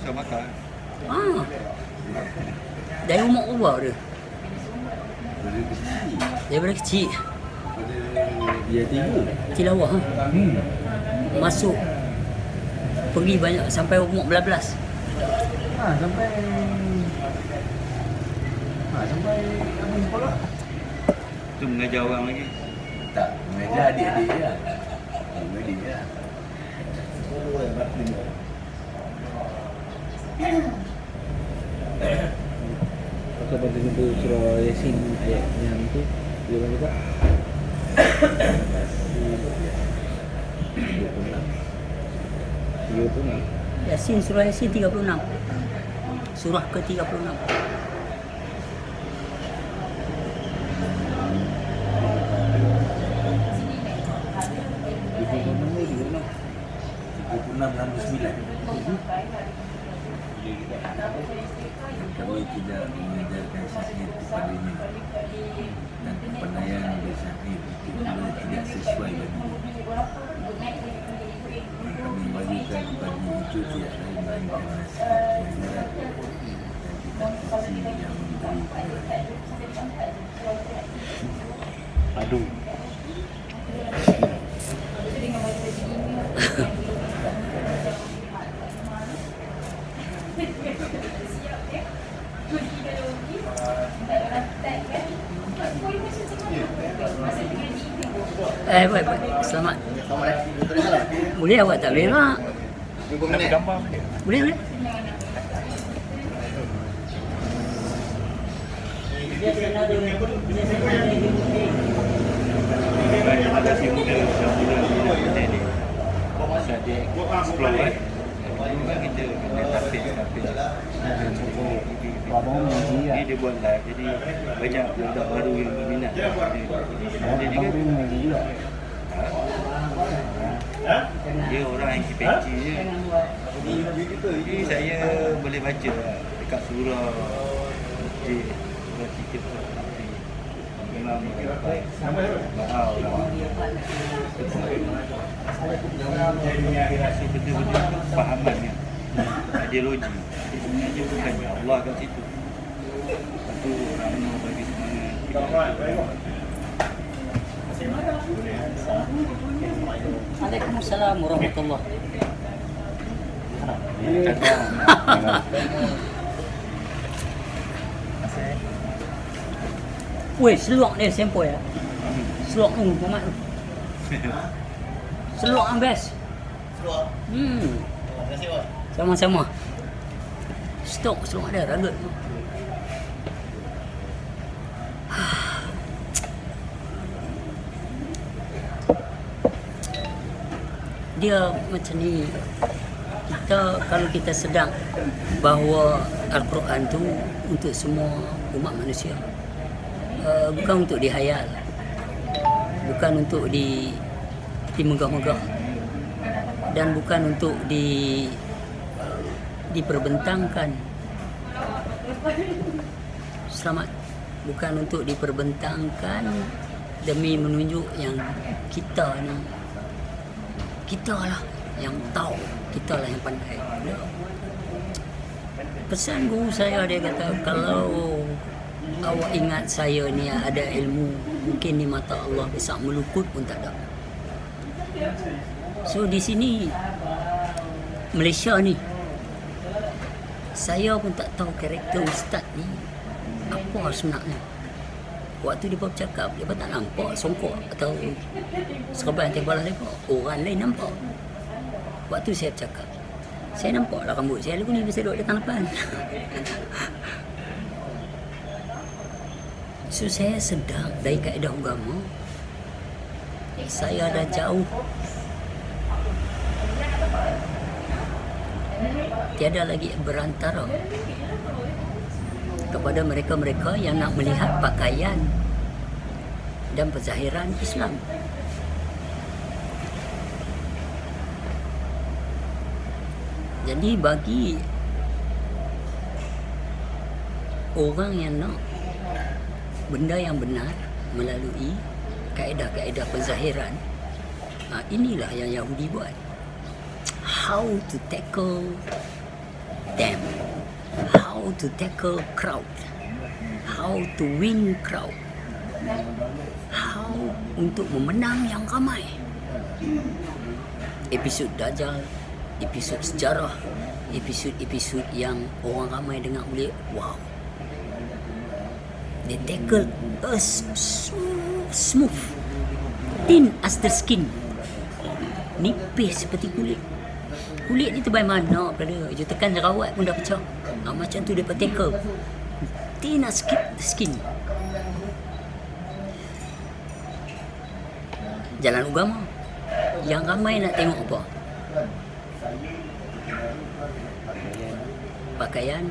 Saya makan. Dari umur berapa dia? Dari kecil. Daripada kecil. Dia tiga. Tilawah. Masuk. Pergi banyak sampai umur 11. Sampai habis sekolah. Tu mengajar orang lagi. Tak, mengajar adik-adik dia. Adik dia. Kalau pada jumpa surah Yasin ayat yang tu dia orang cakap 36. Yasin, surah Yasin 36. Surah ke-36. Kami tidak mengajarkan sihir kepadanya dan kepandaian bersihir itu tidak sesuai baginya. Kami bagikan kepadanya itu tidak lain melainkan nasihat kebenaran dan kitab suci yang memberi kebenaran. Aduh. Baik. Selamat. Boleh awak tak berak? Boleh. Terima kasih muda ni. Masa dia explore kan. Kita kena tapis. Ni dia buat live, jadi banyak budak baru yang berminat. Jadi kan dia orang yang peci je. Jadi saya boleh baca dekat surah masjid, surah sikit memang mahal lah. Rasa benda-benda tu fahaman kan, ideologi. Sebenarnya bukan Allah kat situ. Lepas tu Rano bagi semangat. Waalaikumsalam warahmatullahi. Weh, seluak dia sempoi ya. Seluak tu, Muhammad tu. Seluak yang best. Seluak. Terima kasih, Pak. Sama-sama. Stok seluak dia, ragut tu. Dia macam ni. Kalau kita sedang bahawa Al-Quran tu untuk semua umat manusia, bukan untuk dihayal, bukan untuk dimegah-megah, dan bukan untuk diperbentangkan. Selamat. Bukan untuk diperbentangkan demi menunjuk yang kita ni, kita lah yang tahu, kita lah yang pandai. Pesan guru saya, dia kata, kalau awak ingat saya ni ada ilmu, mungkin di mata Allah besar melukut pun tak ada. So di sini Malaysia ni, saya pun tak tahu karakter ustaz ni apa sebenarnya. Waktu dia bercakap, dia tak nampak songkok atau serban tebalah dia. Orang lain nampak. Waktu saya bercakap, saya nampak lah rambut saya lagu ni bisa duduk dekat depan. So saya sedar dari kaedah agama, saya dah jauh. Tiada lagi berantara kepada mereka-mereka yang nak melihat pakaian dan penzahiran Islam. Jadi bagi orang yang nak benda yang benar melalui kaedah-kaedah penzahiran, inilah yang Yahudi buat. How to tackle them how to tackle crowd, how to win crowd, how untuk memenang yang ramai. Episod Dajjal, episod sejarah, episod-episod yang orang ramai dengar boleh wow. They tackle us so smooth, thin as the skin, nipis seperti kulit. Kulit ni tebal mana brother, you tekan jerawat pun dah pecah. Macam tu dia tackle, thin as skin. Jalan agama yang ramai nak tengok apa? Pakaian,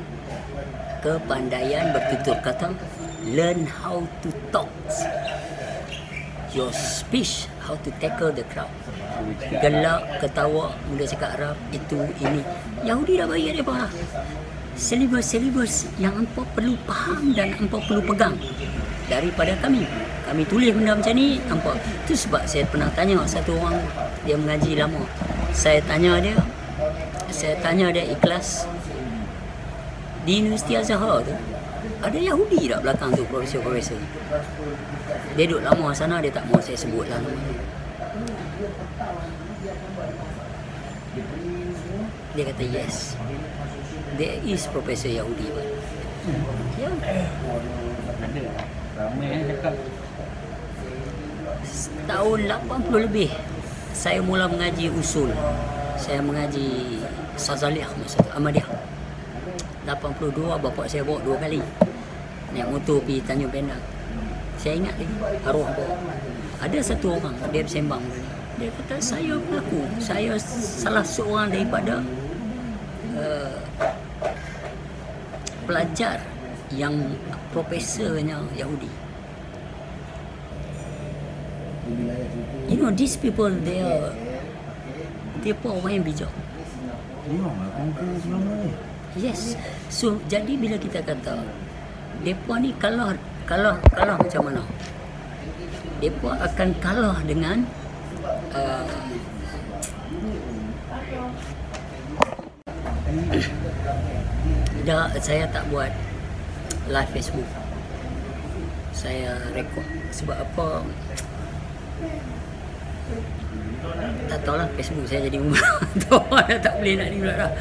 kepandaian bertutur kata, learn how to talk, your speech, how to tackle the crowd. Gelak, ketawa, mula cakap Arab, itu, ini. Yahudi dah bagi dia apa lah. Silibus yang hampa perlu faham dan hampa perlu pegang daripada kami. Kami tulis benda macam ni, nampak. Itu sebab saya pernah tanya satu orang, dia mengaji lama. Saya tanya dia ikhlas, di Universiti Azhar tu ada Yahudi tak belakang tu, profesor-profesor. Dia duduk lama sana, dia tak mau saya sebut lah nama dia. Dia kata yes, there is Profesor Yahudi. Ya, Ada. Ramai yang cakap. tahun 80 lebih saya mula mengaji usul. Saya mengaji Sazaliyah masa tu, Ahmadiyah. 82 bapak saya bawa 2 kali naik motor pergi Tanjung Penang. Saya ingat lagi arwah bawa. Ada satu orang dia bersembang, dia kata saya mengaku saya salah seorang daripada pelajar yang profesornya Yahudi. You know, these people, they pun orang yang bijak. Memanglah conquer selama ni. Yes. So jadi bila kita kata depa ni kalah macam mana? Depa akan kalah dengan saya tak buat live Facebook. Saya rekod. Sebab apa? Tak tahulah, Facebook saya jadi umrah. Dah tak boleh nak ni pula dah.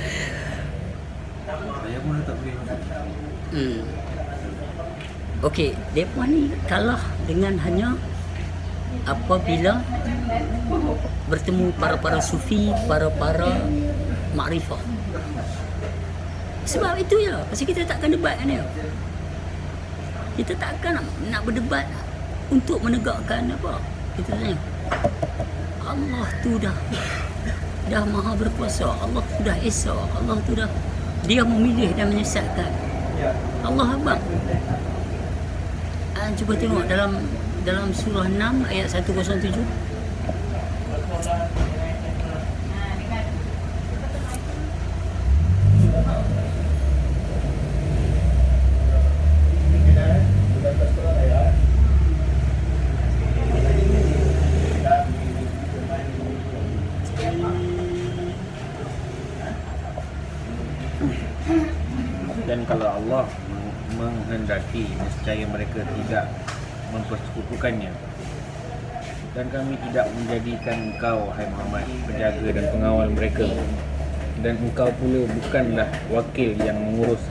Saya pun dah tak boleh masuk. Okey, mereka ni kalah dengan hanya apabila bertemu para sufi, para makrifah. Sebab itu ya, pasal kita takkan debat kan dia. Kita takkan nak berdebat untuk menegakkan apa. Kita tanya, Allah tu dah maha berkuasa, Allah tu dah esa, Allah tu dah, dia memilih dan menyesatkan. Allah abang. Cuba tengok dalam surah 6 ayat 107. Dan kalau Allah menghendaki, nescaya mereka tidak mempersekutukannya. Dan kami tidak menjadikan engkau, hai Muhammad, penjaga dan pengawal mereka. Dan engkau pula bukanlah wakil yang mengurus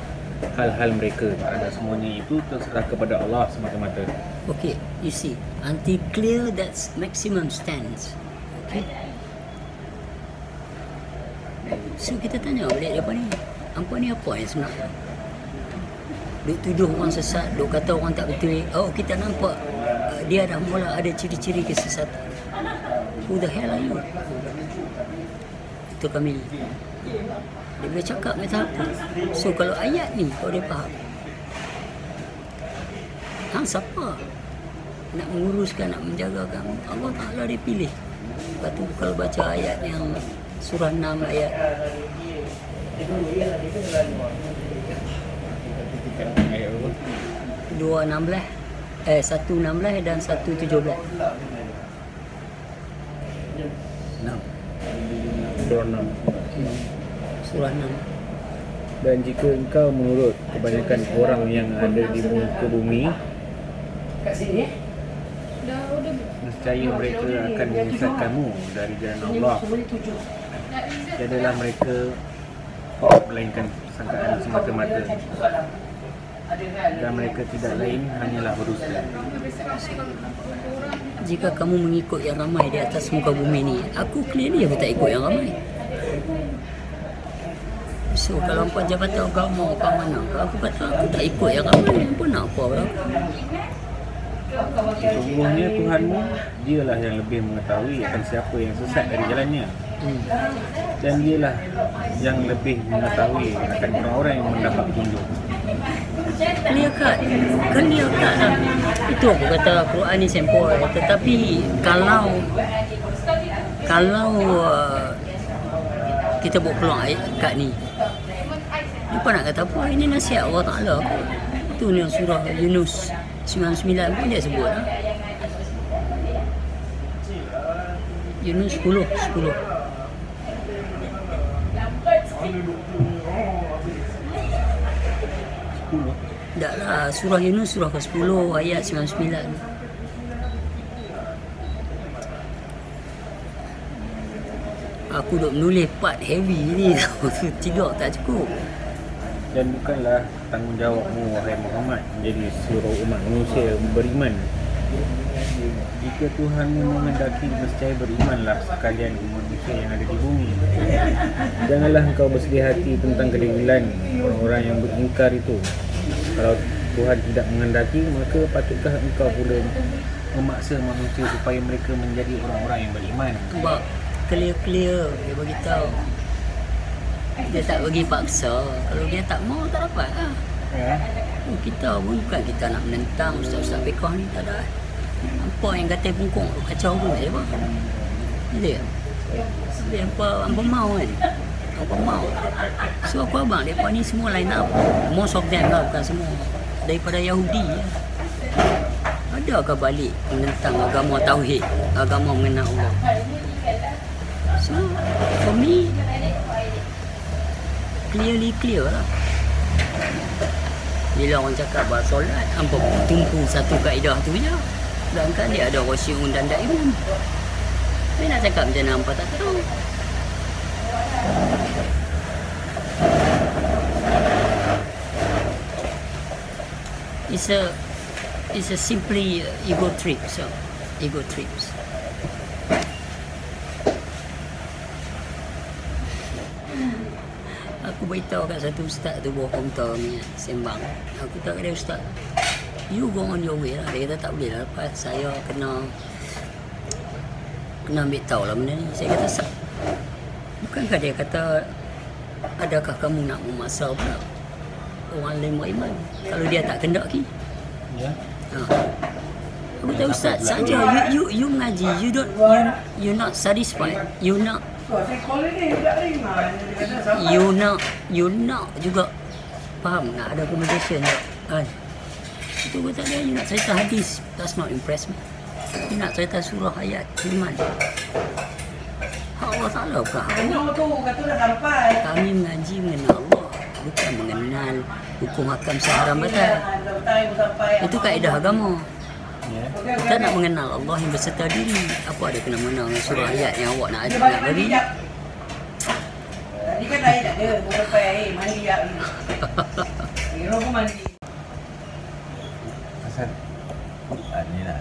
hal-hal mereka. Kerana semuanya itu terserah kepada Allah semata-mata. Okay, you see, until clear that's maximum stance. Okay. So kita tanya balik apa ni? Apa ni apa yang sebenarnya? Duk tuduh orang sesat, duk kata orang tak betul. Oh, kita nampak dia dah mula ada ciri-ciri kesesatan. Who the hell are you? Itu kami. Dia boleh cakap macam apa? So kalau ayat ni kau dia faham, siapa nak menguruskan, nak menjagakan? Allah Ta'ala dia pilih. Lepas tu kalau baca ayat yang surah 6 ayat 116 dan 117. 6. Surah 6. Surah 6. Dan jika engkau menurut kebanyakan orang yang ada di muka bumi, nescaya mereka akan menyesatkanmu dari jalan Allah. Jadilah mereka melainkan sangkaan semata-mata, dan mereka tidak lain hanyalah berdusta. Jika kamu mengikut yang ramai di atas muka bumi ni, aku clearly aku tak ikut yang ramai. So kalau kau jabatan agama kau mana, aku kata aku tak ikut yang ramai, apa nak apa orang. Sesungguhnya Tuhanmu, dialah yang lebih mengetahui akan siapa yang sesat dari jalannya. Dan dialah yang lebih mengetahui akan orang-orang yang mendapat petunjuk. Clear cut lah. Itu aku kata Quran ni sempoi. Tetapi kalau kita buat peluang ayat kat ni, lupa nak kata apa, ini nasihat Allah Ta'ala. Itu ni surah Yunus 99 pun dia sebut lah. Yunus 10. Tak lah, surah Yunus surah ke-10 ayat 99. Aku duk menulis part heavy ni, tidur tak cukup. Dan bukanlah tanggungjawabmu, wahai Muhammad, menjadi seluruh umat manusia beriman. Jika Tuhanmu menghendaki, nescaya berimanlah sekalian umat manusia yang ada di bumi. Janganlah engkau bersedih hati tentang kedegilan orang-orang yang beringkar itu. Kalau Tuhan tidak menghendaki, maka patutkah engkau pula memaksa manusia supaya mereka menjadi orang-orang yang beriman? Sebab clear dia bagi tahu. Dia tak bagi paksa. Kalau dia tak mau, tak dapat lah. Ya. Kita pun bukan kita nak menentang ustaz-ustaz fiqah ni, tak ada. Apa yang kata pungkung kacau tu siapa? Dia apa mau kan? Apa mau? So aku abang mereka ni semua line up. Most of them lah, bukan semua. Daripada Yahudi ya. Adakah balik menentang agama tauhid, agama mengenal Allah? So for me clear lah. Bila orang cakap bahas solat, hampa tumpu satu kaedah tu je. Sedangkan dia ada wasyun dan daimun. Tapi nak cakap macam mana hampa tak tahu. It's a simply ego trip. So ego trips. Aku beritahu kat satu ustaz tu bawah kaunter ni sembang. Aku tak kata ustaz, you go on your way lah. Dia kata tak boleh lah, lepas saya kena ambil tahu lah benda ni. Saya kata bukankah dia kata adakah kamu nak memaksa pula orang lain beriman kalau dia tak kendaki? Ya. Aku kata ustaz saja you mengaji, you not satisfied, you nak juga faham, nak ada conversation kan. Itu kata dia, you nak cerita hadis, that's not impress me. You nak cerita surah ayat iman, Allah Ta'ala bukan kami mengaji mengenal Allah, bukan mengenal hukum hakam seharam batal. Itu kaedah agama. Kita nak mengenal Allah yang berserta diri. Apa ada kena mengenal dengan surah ayat yang awak nak bagi? Tadi kan air tak ada, bukan sampai air, mandi air. Hero pun mandi. Pasal Quran ni lah.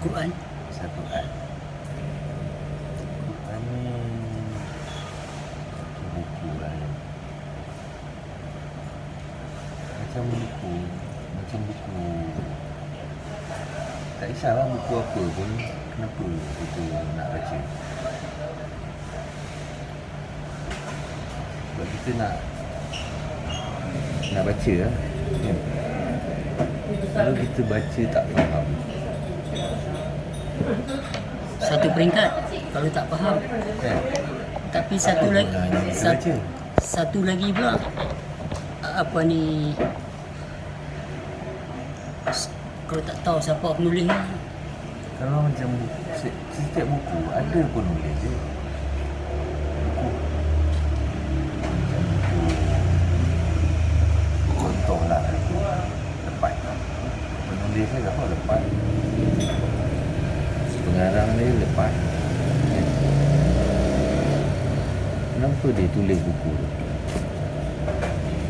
Quran? Pasal Quran. Quran ni buku lah. Macam buku. Tak kisahlah buku apa pun, kenapa kita nak baca. Sebab kita nak baca lah kan? Kalau kita baca tak faham, Satu peringkat kalau tak faham kan? Tapi satu lagi Kita baca. satu lagi pula apa ni, kalau tak tahu siapa penulis ni. Kalau macam setiap buku ada pun nulis je. Buku macam buku tulis kan apa lepas. Pengarang dia lepas. Kenapa dia tulis buku tu?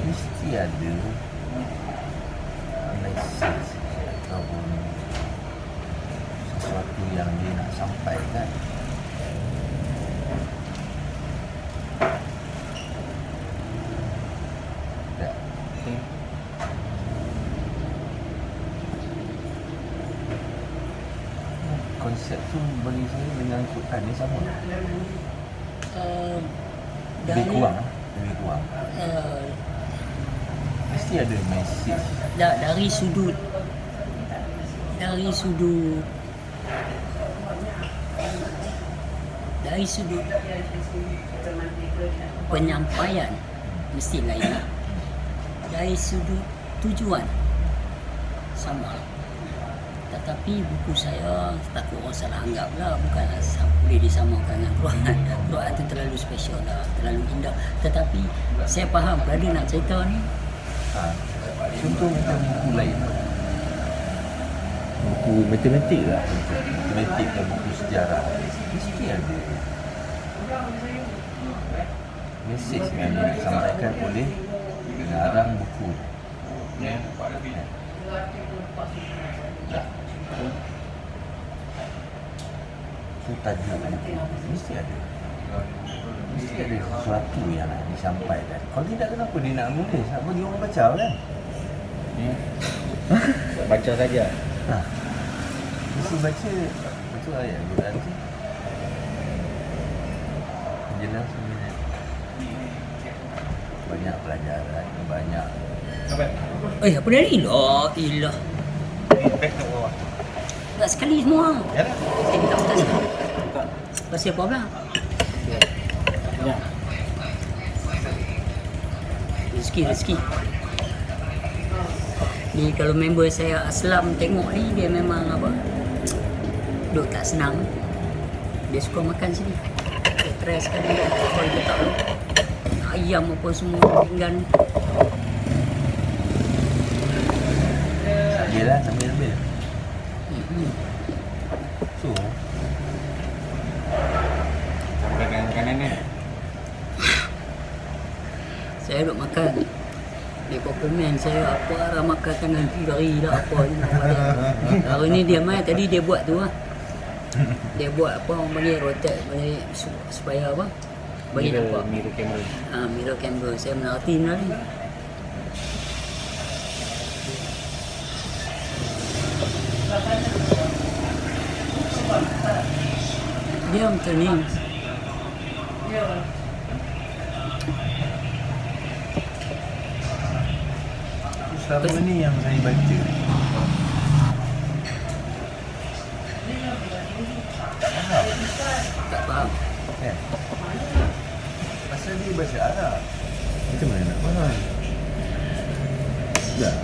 Mesti ada message ataupun sesuatu yang dia nak sampaikan. Tak. Konsep tu bagi saya dengan Quran ni sama. Lebih kurang. Mesti ada mesej. Dari sudut penyampaian mesti lain lah. Dari sudut tujuan sama. Tetapi buku saya takut orang salah anggap lah, bukanlah boleh disamakan dengan Quran. Quran tu terlalu special lah, terlalu indah. Tetapi saya faham berada nak cerita ni. Contoh macam buku lain, buku matematik lah, matematik dan buku sejarah, mesti ada mesej yang disampaikan oleh pengarang buku. Itu tajuk buku, mesti ada sesuatu yang nak disampaikan. Kalau tidak, kenapa dia nak nulis? Nak bagi orang baca kan? Baca saja. Mesti baca ayat Quran tu. Jelas sebenarnya. Banyak pelajaran, banyak. Apa dia ni? La ilah. Tak sekali semua. Saya minta ustaz sekali. Pasal apa pula? Ya. Rezeki. Ni kalau member saya Aslam tengok ni, dia memang apa, duk tak senang. Dia suka makan sini. Dia try sekali kalau dia tak ayam apa semua pinggan. Yelah, sambil-sambil. So, Sampai kanan ni. Saya duk makan. Dia komen saya apa arah makan nanti dari dah apa ni. Hari ni dia mai tadi dia buat tu lah. Dia buat apa orang panggil rotate bagi supaya apa? Bagi nampak Mirror kamera. mirror camera. Saya mengerti lah ni. Dia macam ni. selama ni yang saya baca Tak faham. kan? Pasal dia bahasa Arab. Macam mana nak faham? Tak.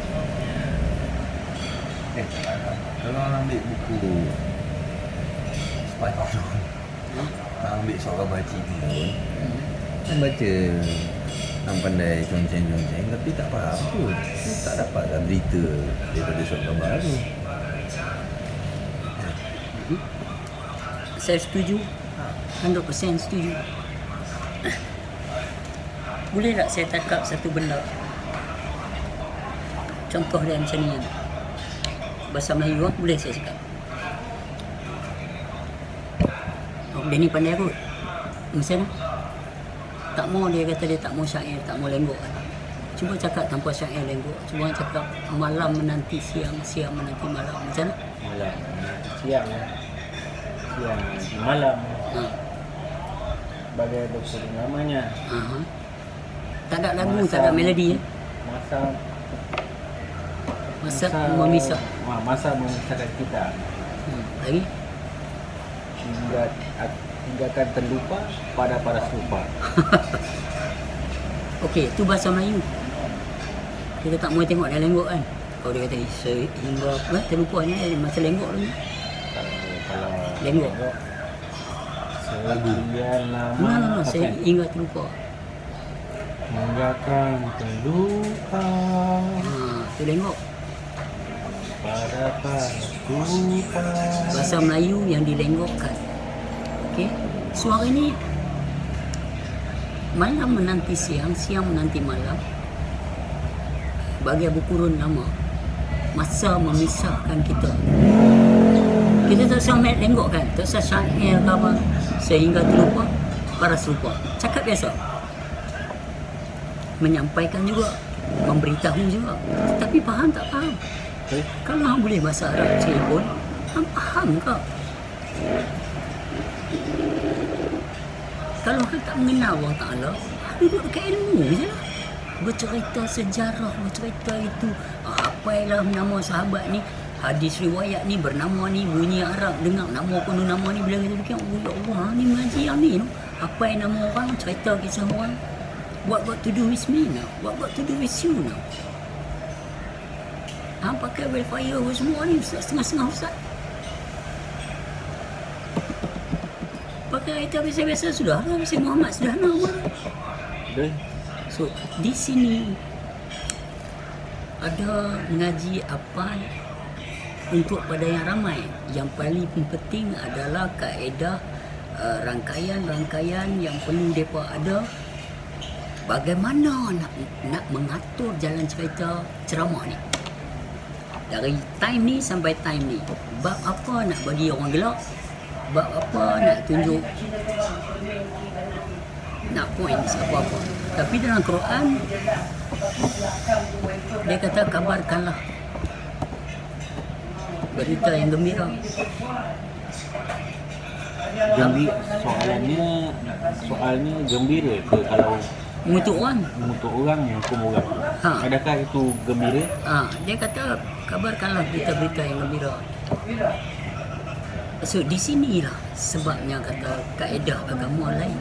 Kalau orang ambil buku SpongeBob, orang ambil seorang baca ni, kan baca orang pandai conceng-conceng tapi tak faham tu. Tak dapatlah berita daripada surat khabar tu. Saya setuju. 100% setuju. Boleh tak saya tangkap satu benda? Contoh dia macam ni. Bahasa Melayu boleh saya cakap. Oh, dia ni pandai kot. Macam mana? Tak mau dia kata dia tak mau syair, tak mau lenggok. Cuba cakap tanpa syair lenggok. Cuba cakap malam menanti siang, siang menanti malam. Macam mana? Malam, siang, siang nanti malam. Bagai doktor namanya. Tak ada lagu, tak ada melodi. Masa memisah. Masa memisahkan kita. Lagi? Hingga akan terlupa pada para selupa. Okey, itu bahasa Melayu. Kita tak mau tengok dia lenggok kan. Kalau dia kata hingga apa terlupa ni masa lenggok tu. Kalau lenggok. Sekian lama. No, saya hingga terlupa. Hingga akan terlupa. Tu lenggok. Bahasa Melayu yang dilenggokkan. Okey. Suara ni malam menanti siang, siang menanti malam. Bagi Abu Qurun nama, masa memisahkan kita. Kita tak usah main lenggokkan, tak usah syair ke apa, sehingga terlupa para serupa. Cakap biasa. Menyampaikan juga, memberitahu juga. Tapi faham tak faham? Kalau hang boleh bahasa Arab sikit pun, hang faham ke? Kalau hang tak mengenal Allah Ta'ala, hang duduk dekat ilmu je lah. Bercerita sejarah, bercerita itu. Apailah nama sahabat ni, hadis riwayat ni, bernama ni, bunyi Arab, dengar nama penuh nama ni. Bila kita fikir, oh ya Allah, ni mengaji yang ni. Apa yang nama orang, cerita kisah orang. What got to do with me now? What got to do with you now? Hang pakai welfare semua ni, setengah-setengah ustaz. Pakai kereta biasa-biasa sudah lah, Syekh Muhammad sudah nama. So, di sini ada mengaji apa untuk pada yang ramai. Yang paling penting adalah kaedah rangkaian-rangkaian yang perlu mereka ada. Bagaimana nak mengatur jalan cerita ceramah ni. Dari time ni sampai time ni. Bab apa nak bagi orang gelak. Bab apa nak tunjuk. Nak points apa-apa. Tapi dalam Quran dia kata kabarkanlah berita yang gembira. Soalnya gembira ke kalau Untuk orang. untuk orang yang hukum orang? Adakah itu gembira? Dia kata kabarkanlah berita-berita yang gembira. So di sinilah sebabnya kata kaedah agama lain.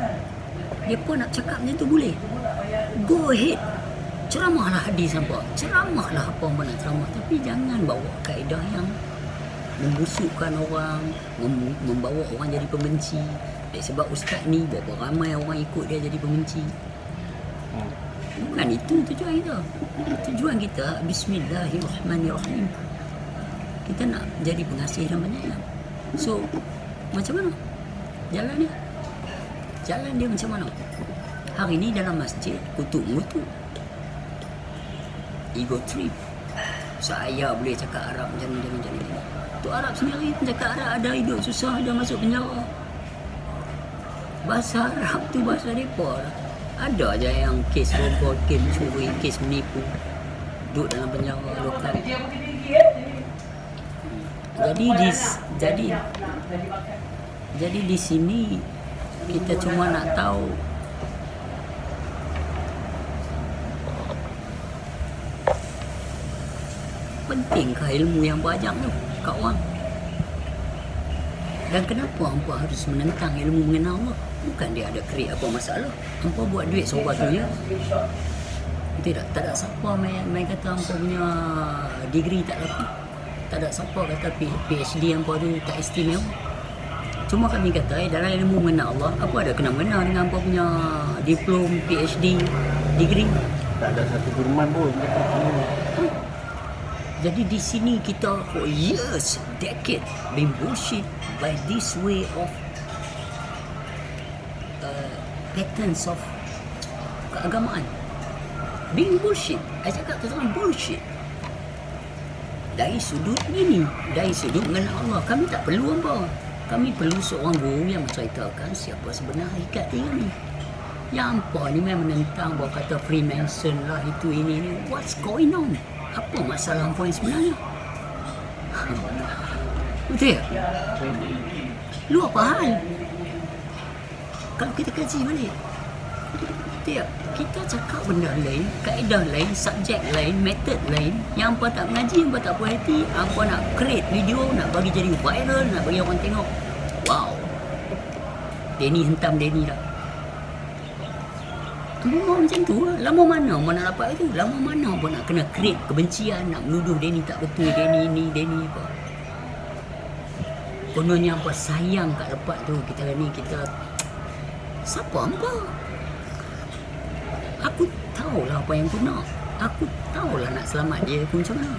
Dia pun nak cakap macam tu boleh. Go ahead. Ceramahlah hadis apa. Ceramahlah apa pun nak ceramah. Tapi jangan bawa kaedah yang membusukkan orang, membawa orang jadi pembenci. Sebab ustaz ni berapa ramai orang ikut dia jadi pembenci. Bukan itu tujuan kita. Tujuan kita Bismillahirrahmanirrahim. Kita nak jadi pengasih dan penyayang. So macam mana jalan dia? Jalan dia macam mana? Hari ni dalam masjid kutuk-mutuk, ego trip. Saya boleh cakap Arab macam ni. Tu Arab sendiri pun cakap Arab, ada hidup susah, ada masuk penjara. Bahasa Arab tu bahasa mereka lah. Ada je yang kes robot, kes curi, kes menipu, duduk dalam penjara lokal. Jadi di sini kita cuma nak tahu pentingkah ilmu yang banyak tu kat orang. Dan kenapa hampa harus menentang ilmu mengenal Allah? Bukan dia ada create apa masalah. Hampa buat duit sobat tu je. Tidak, tak ada siapa main kata hampa punya degree tak laku. Tak ada siapa kata PhD hampa tu tak istimewa. Cuma kami kata dalam ilmu mengenal Allah, apa ada kena-mena dengan hampa punya diplom, PhD, degree? Tak ada satu firman pun. Jadi di sini kita for years, decade been bullshit by this way of patterns of keagamaan. Being bullshit. Saya cakap terus bullshit. Dari sudut ini, dari sudut mengenal Allah, kami tak perlu apa. Kami perlu seorang guru yang menceritakan siapa sebenar hakikat dia ni. Yang apa ni memang menentang bahawa kata Freemason lah, itu ini. What's going on? Apa masalah hampa yang sebenarnya? Betul tak? Lu apa hal? Kalau kita kaji balik, betul tak? Kita cakap benda lain, kaedah lain, subjek lain, metod lain. Yang hampa tak mengaji, hampa tak puas hati, hampa nak create video, nak bagi jadi viral, nak bagi orang tengok. Wow, Denny hentam Denny dah. Lama macam tu lah. Lama mana pun nak dapat itu. Lama mana pun nak kena create kebencian, nak menuduh Denny tak betul, Denny ni, Denny apa. Kononnya apa sayang kat lepas tu kita ni, kita siapa hampa? Aku tahulah apa yang aku nak. Aku tahulah nak selamat dia aku macam mana.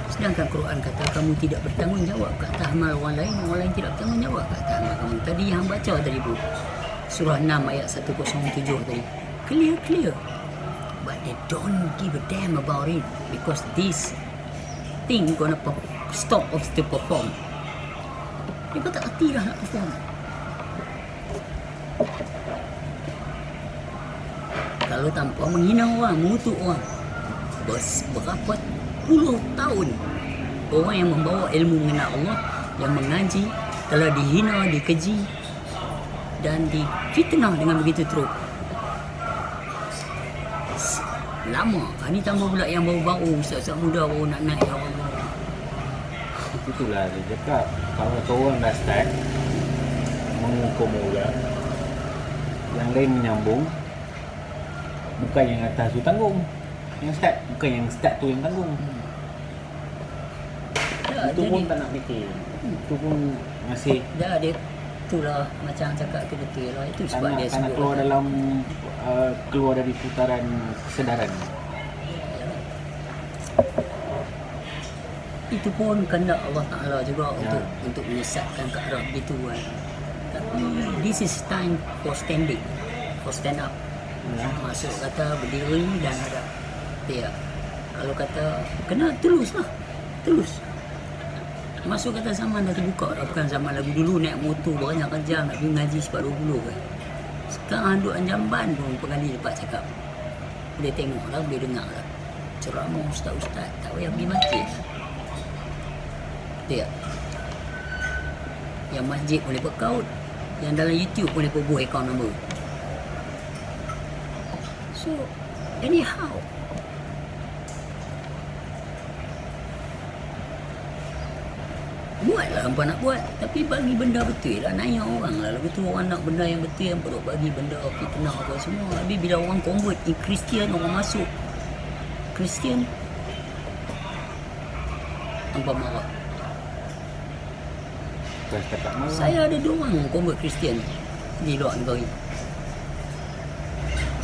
Sedangkan Quran kata kamu tidak bertanggungjawab ke atas amal orang lain tidak bertanggungjawab ke atas amal kamu. Tadi yang baca tadi bu, surah 6 ayat 107 tadi, clear. But they don't give a damn about it because this thing gonna stop of to perform. Mereka tak hati dah nak perform. Kalau tanpa menghina orang, mengutuk orang, berapa puluh tahun orang yang membawa ilmu mengenal Allah, yang mengaji, telah dihina, dikeji dan difitnah dengan begitu teruk. Lama. Ini tambah pula yang baru-baru, ustaz-ustaz muda baru nak naik, ya Allah. Itulah dia cakap, kalau orang dah start menghukum orang, yang lain menyambung, bukan yang atas tu tanggung. Yang start, bukan yang start tu yang tanggung. Itu pun tak nak fikir. Itu pun masih dia itulah macam cakap tu betul lah. Itu sebab dia tak nak sebut keluar dari putaran kesedaran. Itu pun kehendak Allah Ta'ala juga untuk menyesatkan ke arah begitu kan. Tapi this is time for standing, for stand up. Masuk kata berdiri dan ada dia. Kalau kata kena tulus. Masuk kata zaman dah terbuka dah. Bukan zaman lagu dulu naik motor banyak kerja nak pergi ngaji sebab 20 kan. Sekarang duduk Jamban pun pengali dapat cakap. Boleh tengok lah, boleh dengar lah. Ceramah ustaz-ustaz tak payah pergi masjid. Betul tak? Yang masjid boleh berkaut, yang dalam YouTube boleh perbuh akaun nombor. So, anyhow, buatlah hampa nak buat, tapi bagi benda betul lah, nanya orang lah. Lepas tu orang nak benda yang betul, yang perlu bagi benda fitnah apa semua. Habis bila orang convert Kristian, orang masuk Kristian, hampa marah. Saya ada 2 orang convert Kristian di luar negeri.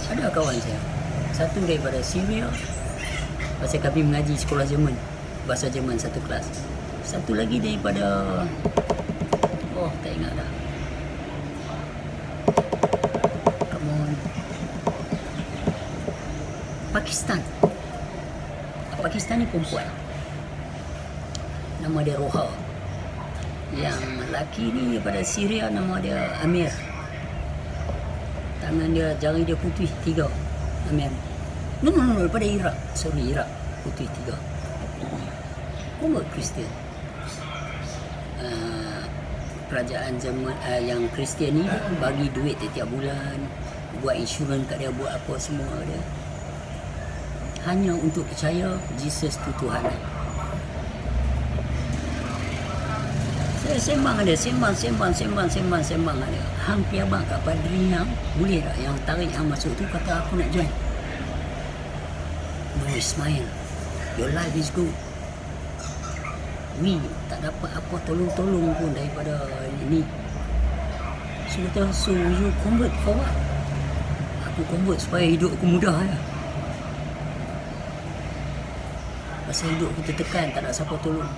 Ada kawan saya, satu daripada Syria, pasal kami mengaji sekolah Jerman, bahasa Jerman satu kelas. Satu lagi daripada tak ingat dah. Come on. Pakistan ni perempuan. Nama dia Roha. Yang lelaki ni daripada Syria, nama dia Amir. Tangan dia, jari dia putih 3. Amir. No, daripada Iraq. Iraq. Putih 3. Convert Kristian. Kerajaan Jerman yang Kristian ni bagi duit setiap bulan, buat insurans kat dia, buat apa semua dia, hanya untuk percaya Jesus tu Tuhan. Saya sembang dia, sembang dia. Hang piabak kat padri hang, boleh tak yang tarik hang masuk tu kata aku nak join? No Ismail, your life is good. We tak dapat apa tolong-tolong pun daripada ini. So kata, so you convert for what? Aku convert supaya hidup aku mudah ya. Pasal hidup aku tertekan, tak ada siapa tolong.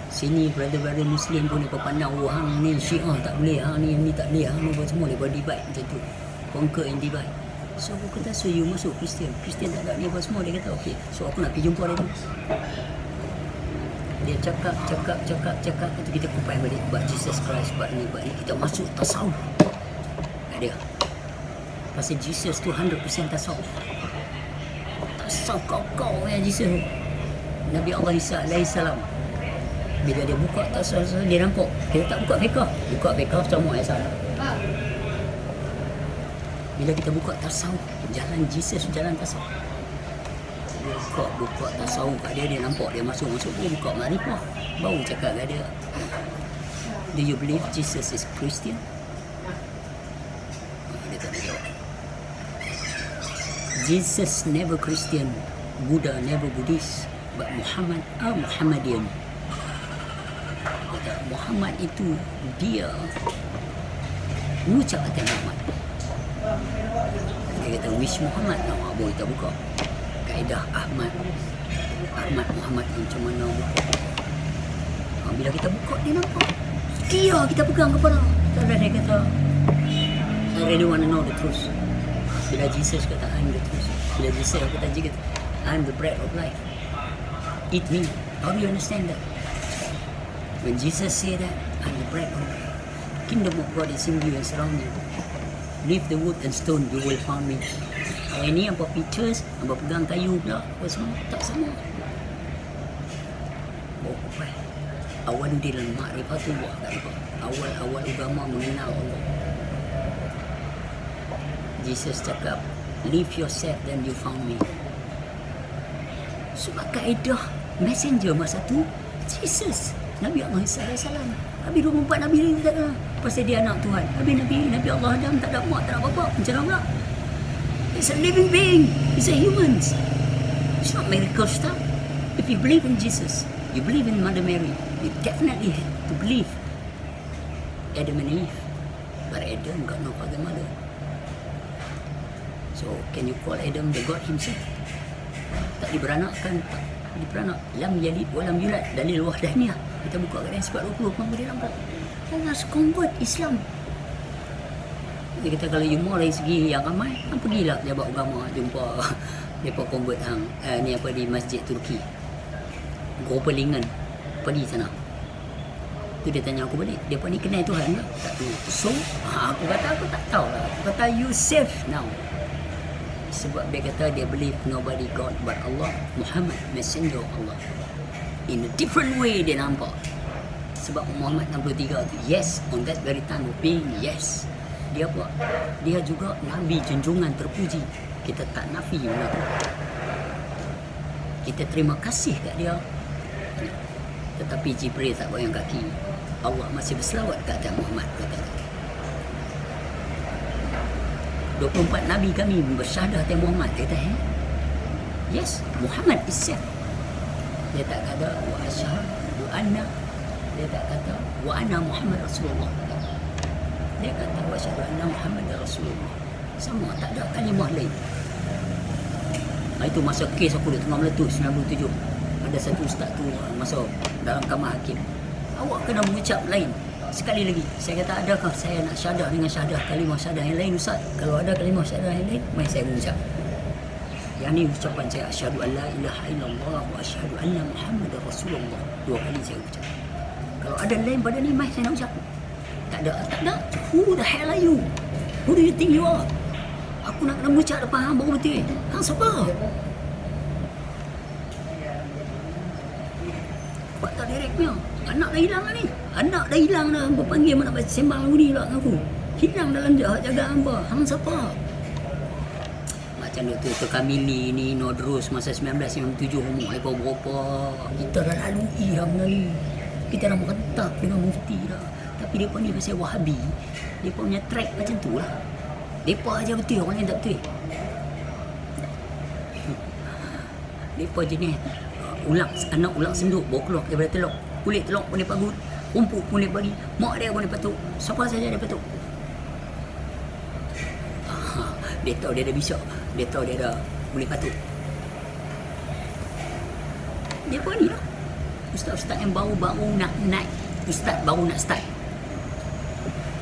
Sini brother-brother Muslim pun dia pandang, oh hang ni Syiah tak boleh, hang ni tak boleh, hang ni semua dia divide macam tu. Conquer and divide. So aku kata, so you masuk Kristian tak ada ni apa semua. Dia kata okey, so aku nak pergi jumpa dia tu. Dia cakap itu kita kumpai balik buat Jesus Christ, buat ni kita masuk tasawuf kat dia. Pasal Jesus tu 100% tasawuf kau ya Jesus. Nabi Allah Isa alaihissalam bila dia buka tasawuf dia nampak, kita tak buka fiqh semua ya salah. Bila kita buka tasawuf, jalan Jesus, jalan tasawuf, buka tasawuf kat dia nampak dia masuk dia buka makrifah, baru cakap kat dia, do you believe Jesus is Christian? Dia tak jawab. Jesus never Christian, Buddha never Buddhist, but Muhammad Muhammadian. Muhammad itu dia mengucap kata Muhammad. Dia kata wish Muhammad, baru kita buka kaedah Ahmad. Ahmad Muhammad macam mana buka. Bila kita buka dia nampak. Setia kita pegang kepala. Tak ada dia kata I really want to know the truth. Bila Jesus kata I'm the truth. Bila Jesus kata I'm the bread of life. Eat me. How do you understand that? When Jesus said that I'm the bread of life. Kingdom of God is in you and surround you. Leave the wood and stone, you will find me. Hari ni apa pictures, apa pegang kayu pula, apa semua tak sama. Oh, apa? Awal dia dalam makrifat tu buat kat apa? Awal agama mengenal Allah. Jesus cakap, leave yourself then you found me. Sebab kaedah messenger masa tu Jesus, Nabi Allah SAW. Habis 24 Nabi ni tak ada. Pasal dia anak Tuhan. Habis Nabi Allah Adam tak ada mak, tak ada bapa. Macam mana pula? It's a living being. It's a human. It's not miracle stuff. If you believe in Jesus, you believe in Mother Mary, you definitely have to believe Adam and Eve. But Adam got no father mother. So can you call Adam the God himself? Tak diberanakkan, tak diperanak. Lam yalid wa lam yulad. Dalil wahdaniyah. Kita buka kat dia sebab 20 pun boleh nampak. Allah convert Islam. Dia kata kalau you mau dari segi yang ramai, pergilah pejabat agama jumpa mereka convert hang ni apa di Masjid Turki. Gua Pelingan. Pergi sana. Tu dia tanya aku balik, depa ni kenal Tuhan ke? Tak tahu. So, aku kata aku tak tahulah. Aku kata you safe now. Sebab dia kata dia believe nobody God but Allah, Muhammad messenger of Allah. In a different way dia nampak. Sebab Muhammad 63 tu, yes, on that very time of being, yes. Dia apa? Dia juga Nabi junjungan terpuji. Kita tak nafi benda tu. Kita terima kasih kat dia. Tetapi Jibril tak goyang kaki. Allah masih berselawat kat atas Muhammad, kata dia. 24 Nabi kami bersyahadah atas Muhammad. Dia kata, yes, Muhammad is safe. Dia tak kata wa asyhadu anna. Dia tak kata wa anna Muhammad Rasulullah. Dia kata wa asyhadu anna Muhammad Rasulullah. Sama, tak ada kalimah lain. Itu masa kes aku dia tengah meletus 97. Ada satu ustaz tu masuk dalam kamar hakim. Awak kena mengucap lain. Sekali lagi, saya kata adakah saya nak syahadah dengan syahadah kalimah syahadah yang lain ustaz? Kalau ada kalimah syahadah yang lain, mari saya mengucap. Yang ni ucapan saya asyhadu an la ilaha illallah wa asyhadu anna Muhammadar Rasulullah. 2 kali saya ucap. Kalau ada lain pada ni, mari saya nak ucap. Tak ada. Who the hell are you? Who do you think you are? Aku nak kena mengucap depan hang baru betul. Hang siapa? Buat tak direknya. Anak dah hilang ni. Anak dah hilang dah. Hampa panggil mana nak sembang lagu ni pula dengan aku. Hilang dalam jaga hampa. Hang siapa? Macam Dr. Kamili ni, Nodrus masa 1997 umur mereka berapa. Kita dah lalui yang benda ni. Kita dah merentap dengan mufti dah. Tapi mereka ni pasal Wahabi. Mereka punya track macam tu lah. Mereka aja betul, orang lain tak betul. Mereka jenis anak ulang senduk bawa keluar daripada telok. Kulit telok pun dia pagut, rumput pun dia bagi, mak dia pun dia patuk, siapa saja dia patuk. Dia tahu dia dah bisa, dia tahu dia dah boleh patuk. Dia pun ni lah. Ustaz-ustaz yang baru-baru nak naik, ustaz baru nak start.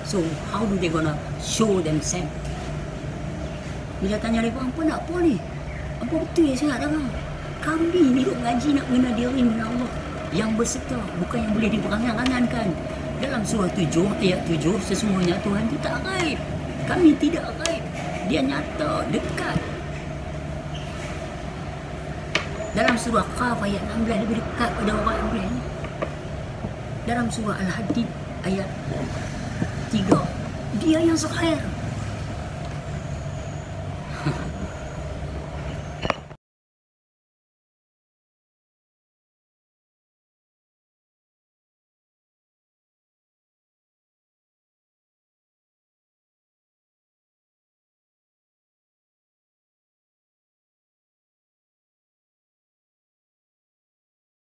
So, how do they gonna show themselves? Bila tanya mereka, apa nak apa ni? Apa betul yang saya nak dengar? Kami ni duk mengaji nak mengenal diri dengan Allah yang berserta, bukan yang boleh diperangan-angankan. Dalam surah 7, ayat 7, sesungguhnya Tuhan itu tak gaib. Kami tidak gaib. Dia nyata, dekat. Dalam surah Qaf ayat 16, lebih dekat pada orang Ibrahim. Dalam surah Al-Hadid ayat 3, dia yang zahir.